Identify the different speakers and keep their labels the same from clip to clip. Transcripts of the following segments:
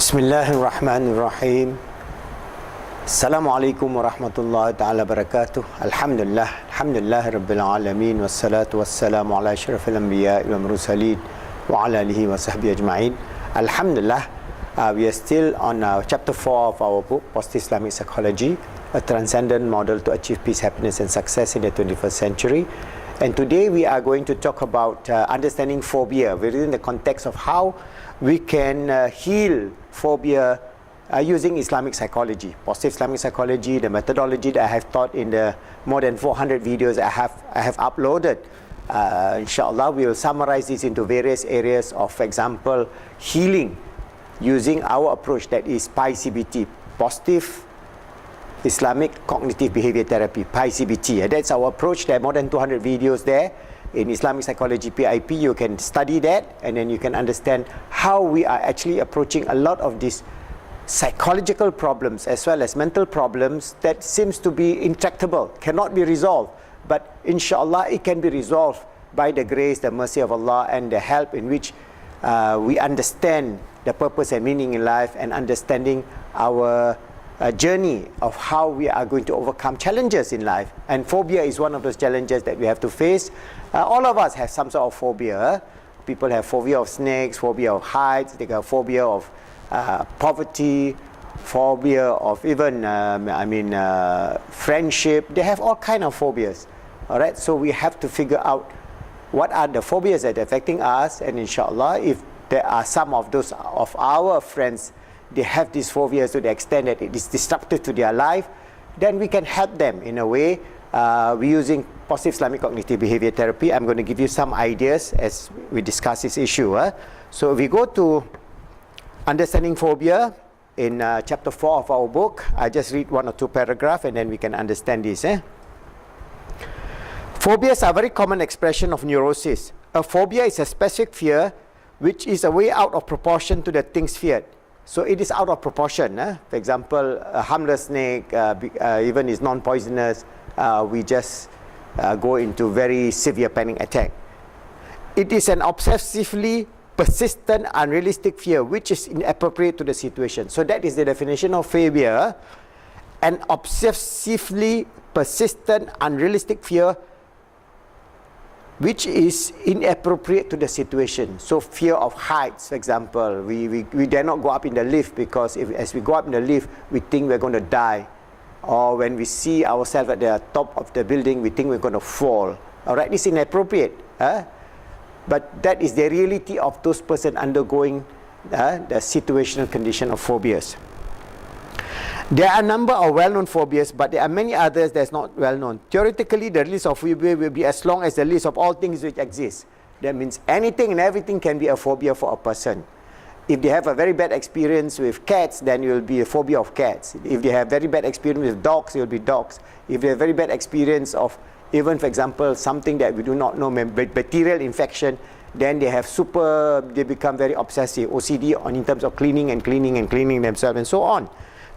Speaker 1: Bismillahirrahmanirrahim. Assalamualaikum warahmatullahi ta'ala barakatuh. Alhamdulillah Rabbil Alamin. Wassalatu wassalamu ala asyrafil anbiya wal mursalin wa ala alihi wa sahbihi ajma'in. Alhamdulillah, we are still on chapter 4 of our book, Positive Islamic Psychology, a transcendent model to achieve peace, happiness and success in the 21st century. And today we are going to talk about understanding phobia within the context of how we can heal phobia using Islamic psychology, positive Islamic psychology, the methodology that I have taught in the more than 400 videos I have uploaded. Inshallah, we will summarize this into various areas of, for example, healing using our approach, that is PICBT, Positive Islamic Cognitive Behavior Therapy, PICBT. That's our approach. There are more than 200 videos there in Islamic Psychology PIP. You can study that and then you can understand how we are actually approaching a lot of these psychological problems as well as mental problems that seems to be intractable, cannot be resolved. But inshallah, it can be resolved by the grace, the mercy of Allah and the help in which we understand the purpose and meaning in life and understanding our journey of how we are going to overcome challenges in life. And phobia is one of those challenges that we have to face. All of us have some sort of phobia. People have phobia of snakes, phobia of heights, they have phobia of poverty, phobia of even friendship. They have all kind of phobias. All right, so we have to figure out what are the phobias that are affecting us, and inshallah, if there are some of those of our friends, they have these phobias to the extent that it is disruptive to their life, then we can help them in a way. We're using Positive Islamic Cognitive Behavior Therapy. I'm going to give you some ideas as we discuss this issue. So we go to understanding phobia in chapter 4 of our book. I just read one or two paragraphs and then we can understand this. Phobias are a very common expression of neurosis. A phobia is a specific fear which is a way out of proportion to the things feared. So it is out of proportion. For example, a harmless snake, even is non-poisonous, we just go into very severe panic attack. It is an obsessively persistent, unrealistic fear which is inappropriate to the situation. So that is the definition of phobia. An obsessively persistent, unrealistic fear which is inappropriate to the situation. So fear of heights, for example, we dare not go up in the lift because as we go up in the lift, we think we're going to die. Or when we see ourselves at the top of the building, we think we're going to fall. All right, it's inappropriate. But that is the reality of those persons undergoing the situational condition of phobias. There are a number of well-known phobias, but there are many others that's not well-known. Theoretically, the list of phobia will be as long as the list of all things which exist. That means anything and everything can be a phobia for a person. If they have a very bad experience with cats, then it will be a phobia of cats. If they have very bad experience with dogs, it will be dogs. If they have very bad experience of even, for example, something that we do not know, bacterial infection, then they become very obsessive, OCD in terms of cleaning themselves and so on.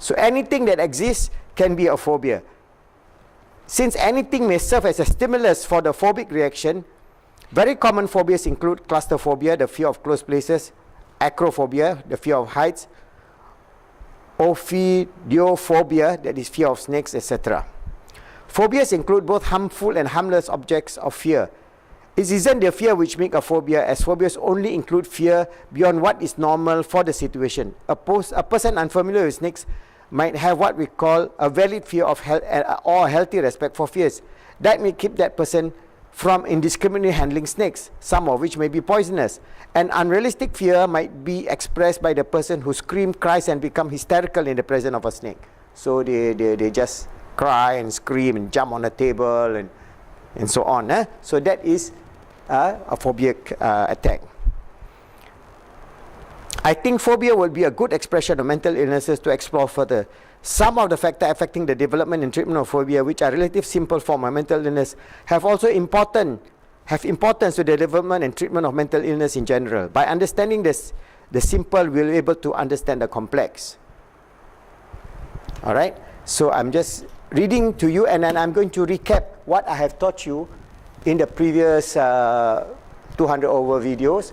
Speaker 1: So anything that exists can be a phobia. Since anything may serve as a stimulus for the phobic reaction, very common phobias include claustrophobia, the fear of closed places, acrophobia, the fear of heights, ophidiophobia, that is fear of snakes, etc. Phobias include both harmful and harmless objects of fear. It isn't the fear which makes a phobia, as phobias only include fear beyond what is normal for the situation. A person unfamiliar with snakes might have what we call a valid fear of or a healthy respect for fears. That may keep that person from indiscriminately handling snakes, some of which may be poisonous. An unrealistic fear might be expressed by the person who screams, cries and becomes hysterical in the presence of a snake. So they just cry and scream and jump on the table and so on. So that is a phobic attack. I think phobia will be a good expression of mental illnesses to explore further. Some of the factors affecting the development and treatment of phobia, which are relatively simple form of mental illness, have importance to the development and treatment of mental illness in general. By understanding this, the simple, we'll be able to understand the complex. All right. So I'm just reading to you, and then I'm going to recap what I have taught you in the previous 200 over videos.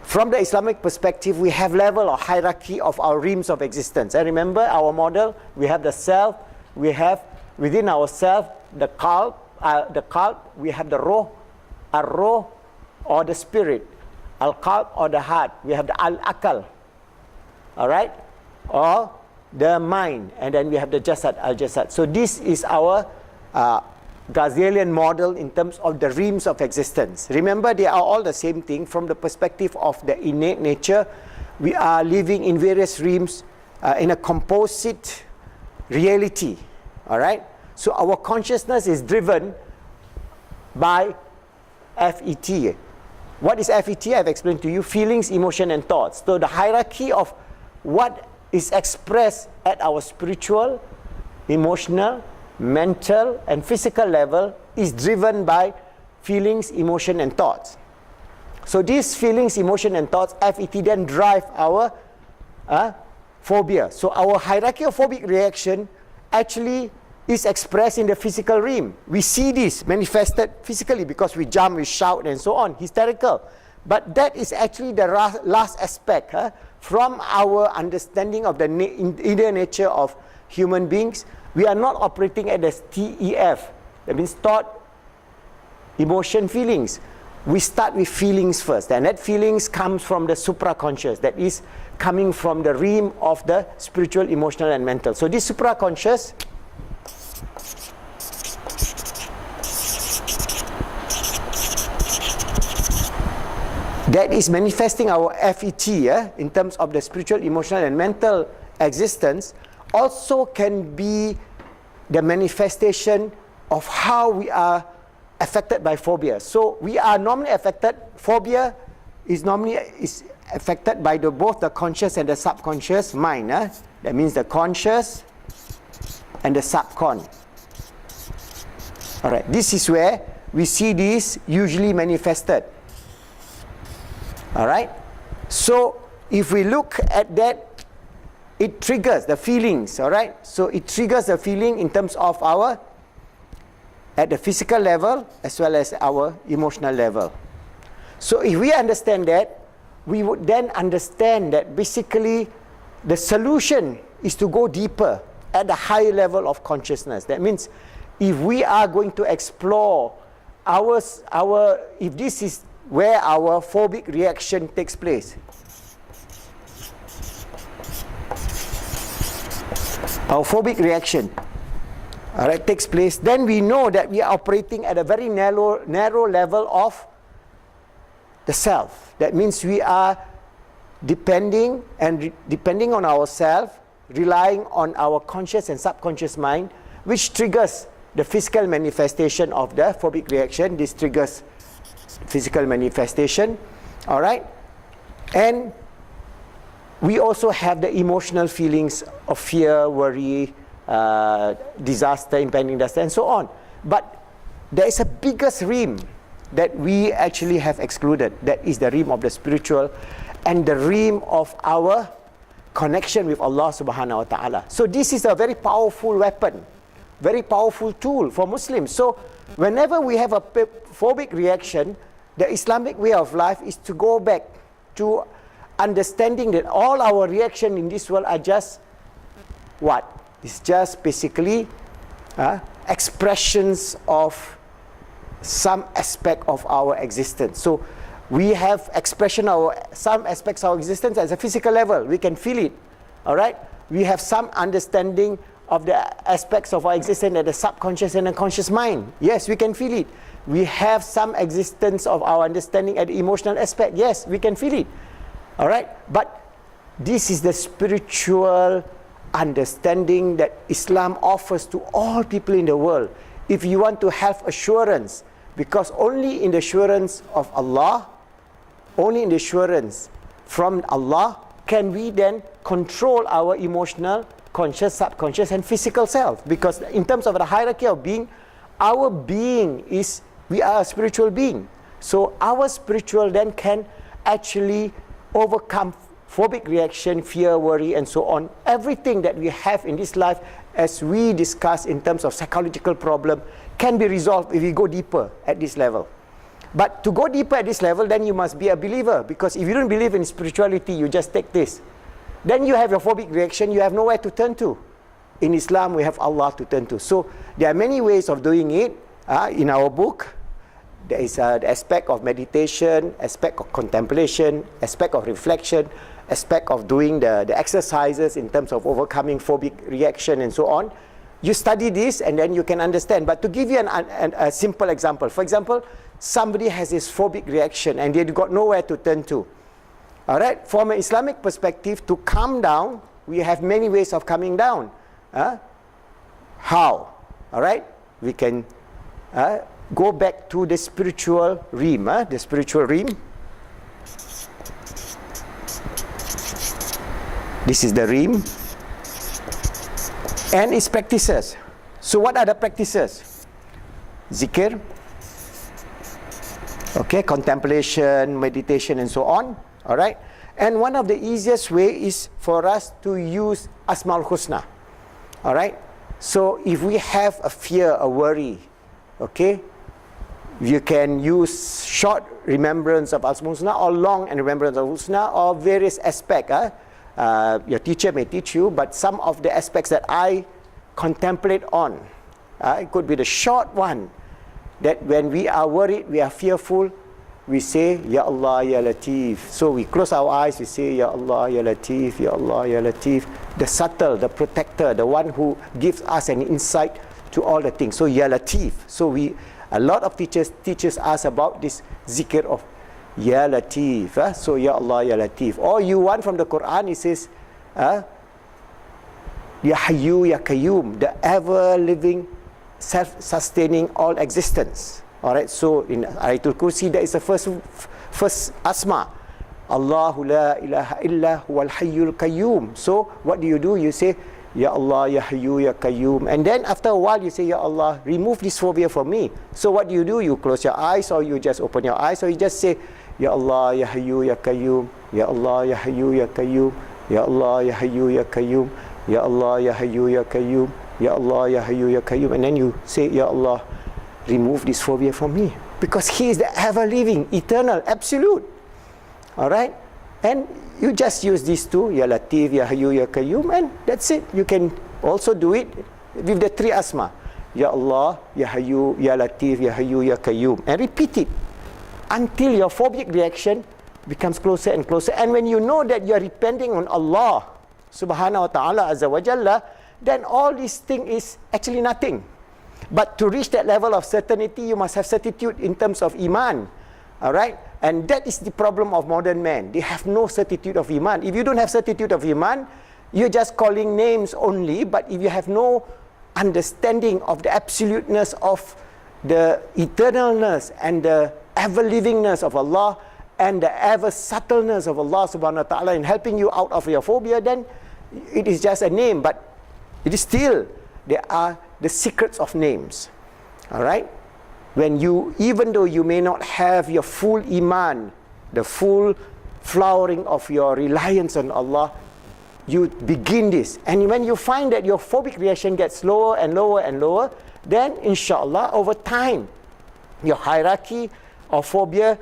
Speaker 1: from the Islamic perspective, we have level or hierarchy of our realms of existence. And remember our model, we have the self, we have within ourself the qalb, we have the ruh, ar-ruh or the spirit, al-qalb or the heart, we have the al-akal, all right, or the mind, and then we have the jasad, al-jasad. So this is our Ghazalian model in terms of the realms of existence. Remember, they are all the same thing. From the perspective of the innate nature, we are living in various realms in a composite reality. All right? So our consciousness is driven by FET. What is FET? I've explained to you. Feelings, emotion, and thoughts. So the hierarchy of what is expressed at our spiritual, emotional, mental and physical level is driven by feelings, emotion and thoughts. So these feelings, emotion and thoughts, FET, then drive our phobia. So our hierarchy of phobic reaction actually is expressed in the physical realm. We see this manifested physically because we jump, we shout and so on, hysterical. But that is actually the last aspect from our understanding of the inner nature of human beings. We are not operating at the TEF, that means thought, emotion, feelings. We start with feelings first, and that feelings comes from the supraconscious, that is coming from the realm of the spiritual, emotional and mental. So this supraconscious that is manifesting our FET in terms of the spiritual, emotional and mental existence also can be the manifestation of how we are affected by phobia. So we are normally affected, phobia is normally affected by both the conscious and the subconscious mind. That means the conscious and the subcon. Alright, this is where we see this usually manifested. Alright, so if we look at that, it triggers the feelings, all right? So it triggers the feeling in terms of our, at the physical level as well as our emotional level. So if we understand that, we would then understand that basically the solution is to go deeper at the higher level of consciousness. That means if we are going to explore if this is where our phobic reaction takes place, our phobic reaction takes place, then we know that we are operating at a very narrow level of the self. That means we are depending on ourselves, relying on our conscious and subconscious mind, which triggers the physical manifestation of the phobic reaction. This triggers physical manifestation, all right? And we also have the emotional feelings of fear, worry, disaster, impending disaster, and so on. But there is a biggest realm that we actually have excluded. That is the realm of the spiritual and the realm of our connection with Allah subhanahu wa ta'ala. So this is a very powerful weapon, very powerful tool for Muslims. So whenever we have a phobic reaction, the Islamic way of life is to go back to understanding that all our reaction in this world are just what? It's just basically expressions of some aspect of our existence. So we have expression of some aspects of our existence at a physical level. We can feel it, all right? We have some understanding of the aspects of our existence at the subconscious and the conscious mind. Yes, we can feel it. We have some existence of our understanding at the emotional aspect. Yes, we can feel it. All right, but this is the spiritual understanding that Islam offers to all people in the world. If you want to have assurance, because only in the assurance of Allah, only in the assurance from Allah can we then control our emotional, conscious, subconscious and physical self. Because in terms of the hierarchy of being, our being is, we are a spiritual being. So our spiritual then can actually overcome phobic reaction, fear, worry and so on. Everything that we have in this life, as we discuss in terms of psychological problem, can be resolved if we go deeper at this level. But to go deeper at this level, then you must be a believer. Because if you don't believe in spirituality, you just take this. Then you have your phobic reaction, you have nowhere to turn to. In Islam, we have Allah to turn to. So there are many ways of doing it. In our book, there is the aspect of meditation, aspect of contemplation, aspect of reflection, aspect of doing the exercises in terms of overcoming phobic reaction and so on. You study this and then you can understand. But to give you a simple example, for example, somebody has this phobic reaction and they've got nowhere to turn to. All right, from an Islamic perspective, to calm down, we have many ways of coming down. How? All right, we can go back to the spiritual realm. The spiritual realm. This is the realm. And its practices. So what are the practices? Zikr, okay, contemplation, meditation and so on. All right. And one of the easiest way is for us to use Asmaul Husna. All right. So if we have a fear, a worry, okay, you can use short remembrance of Asmaul Husna or long remembrance of Husna or various aspects. Your teacher may teach you, but some of the aspects that I contemplate on, it could be the short one, that when we are worried, we are fearful, we say, Ya Allah, Ya Latif. So we close our eyes, we say, Ya Allah, Ya Latif, Ya Allah, Ya Latif. The subtle, the protector, the one who gives us an insight to all the things. So Ya Latif. So a lot of teachers teaches us about this zikr of Ya Latif. So Ya Allah, Ya Latif. Or you want from the Quran, it says, Ya Hayyu, Ya Qayyum, the ever-living, self-sustaining all existence. Alright, so in Ayatul Kursi, there is the first asma. Allahu la ilaha illa huwal hayyul qayyum. So what do? You say, Ya Allah, Ya Hayyu, Ya Qayyum. And then after a while, you say, Ya Allah, remove this phobia from me. So what do? You close your eyes, or you just open your eyes, or you just say, Ya Allah, Ya Hayyu, Ya Qayyum. Ya Allah, Ya Hayyu, Ya Qayyum. Ya Allah, Ya Hayyu, Ya Qayyum. Ya Allah, Ya Hayyu, Ya Qayyum. Ya Allah, Ya Hayyu, Ya Qayyum. And then you say, Ya Allah, remove this phobia from me. Because He is the ever-living, eternal, absolute. Alright? And you just use these two, Ya Latif, Ya Hayyu, Ya Qayyum, and that's it. You can also do it with the three asma. Ya Allah, Ya Hayyu, Ya Latif, Ya Hayyu, Ya Qayyum. And repeat it until your phobic reaction becomes closer and closer. And when you know that you are depending on Allah Subhanahu wa Ta'ala Azza wa Jalla, then all these things is actually nothing. But to reach that level of certainty, you must have certitude in terms of iman. Alright? And that is the problem of modern men. They have no certitude of iman. If you don't have certitude of iman, you're just calling names only. But if you have no understanding of the absoluteness of the eternalness and the ever-livingness of Allah and the ever-subtleness of Allah Subhanahu wa Ta'ala in helping you out of your phobia, then it is just a name. But it is still, there are the secrets of names. Alright? When you, even though you may not have your full iman, the full flowering of your reliance on Allah, you begin this. And when you find that your phobic reaction gets lower and lower and lower, then inshallah, over time, your hierarchy of phobia,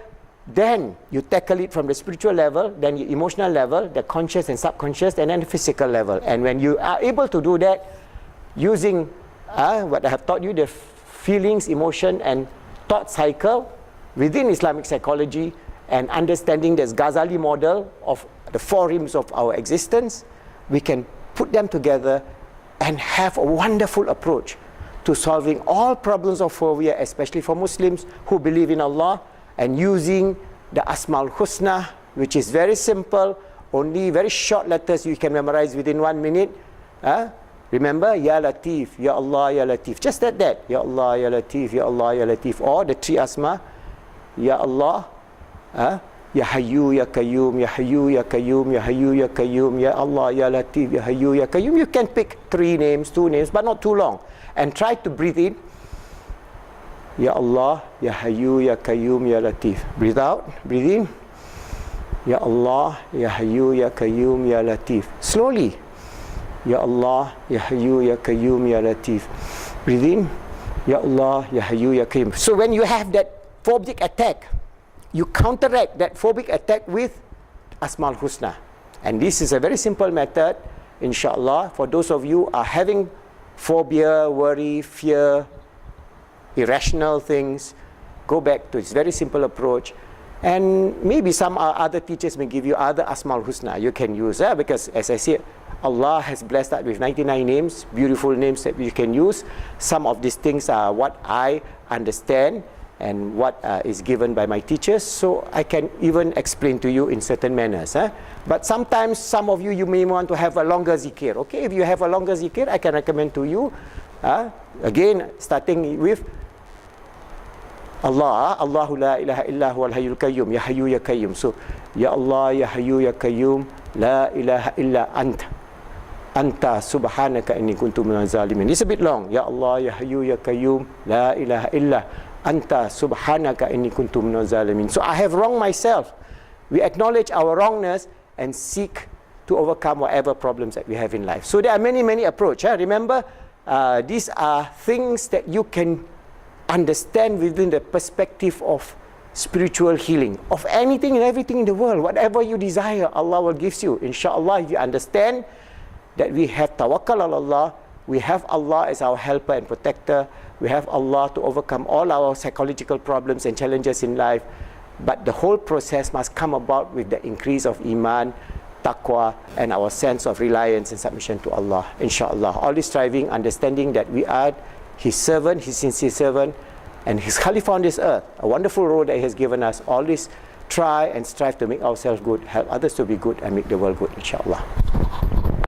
Speaker 1: then you tackle it from the spiritual level, then your emotional level, the conscious and subconscious, and then the physical level. And when you are able to do that, using what I have taught you, the feelings, emotion, and thought cycle within Islamic psychology, and understanding this Ghazali model of the four realms of our existence, we can put them together and have a wonderful approach to solving all problems of phobia, especially for Muslims who believe in Allah, and using the Asmaul Husna, which is very simple, only very short letters you can memorize within 1 minute. Remember, Ya Latif, Ya Allah, Ya Latif. Just that. Ya Allah, Ya Latif, Ya Allah, Ya Latif. Or the three asma, Ya Allah, Ya Hayyu, Ya Qayyum, Ya Hayyu, Ya Qayyum, Ya Hayyu, Ya Qayyum, Ya Allah, Ya Latif, Ya Hayyu, Ya Qayyum. You can pick 3 names, 2 names, but not too long. And try to breathe in. Ya Allah, Ya Hayyu, Ya Qayyum, Ya Latif. Breathe out, breathe in. Ya Allah, Ya Hayyu, Ya Qayyum, Ya Latif. Slowly. Ya Allah, Ya Hayyu, Ya Qayyum, Ya Latif. Breathe in. Ya Allah, Ya Hayyu, Ya Qayyum. So when you have that phobic attack, you counteract that phobic attack with Asmaul Husna. And this is a very simple method, inshallah, for those of you are having phobia, worry, fear, irrational things. Go back to this very simple approach. And maybe some other teachers may give you other Asmaul Husna you can use, because as I said, Allah has blessed us with 99 names, beautiful names that we can use. Some of these things are what I understand and what is given by my teachers, so I can even explain to you in certain manners. But sometimes some of you, you may want to have a longer zikir. Okay, if you have a longer zikir, I can recommend to you, again, starting with Allah, Allahu la ilaha illa huwal hayyul qayyum, ya hayyu ya qayyum. So, ya Allah, ya hayyu ya qayyum, la ilaha illa anta. Anta subhanaka inni kuntu minaz zalimin. It's a bit long. Ya Allah, ya hayyu ya qayyum, la ilaha illa anta subhanaka inni kuntu minaz zalimin. So I have wronged myself. We acknowledge our wrongness and seek to overcome whatever problems that we have in life. So there are many approaches. Remember, these are things that you can understand within the perspective of spiritual healing of anything and everything in the world. Whatever you desire, Allah will give you. Inshallah, if you understand that we have tawakkal on Allah, we have Allah as our helper and protector, we have Allah to overcome all our psychological problems and challenges in life, but the whole process must come about with the increase of iman, taqwa, and our sense of reliance and submission to Allah. Inshallah, all this striving, understanding that we are His servant, His sincere servant, and His Khalifa on this earth, a wonderful role that He has given us. Always try and strive to make ourselves good, help others to be good, and make the world good, inshallah.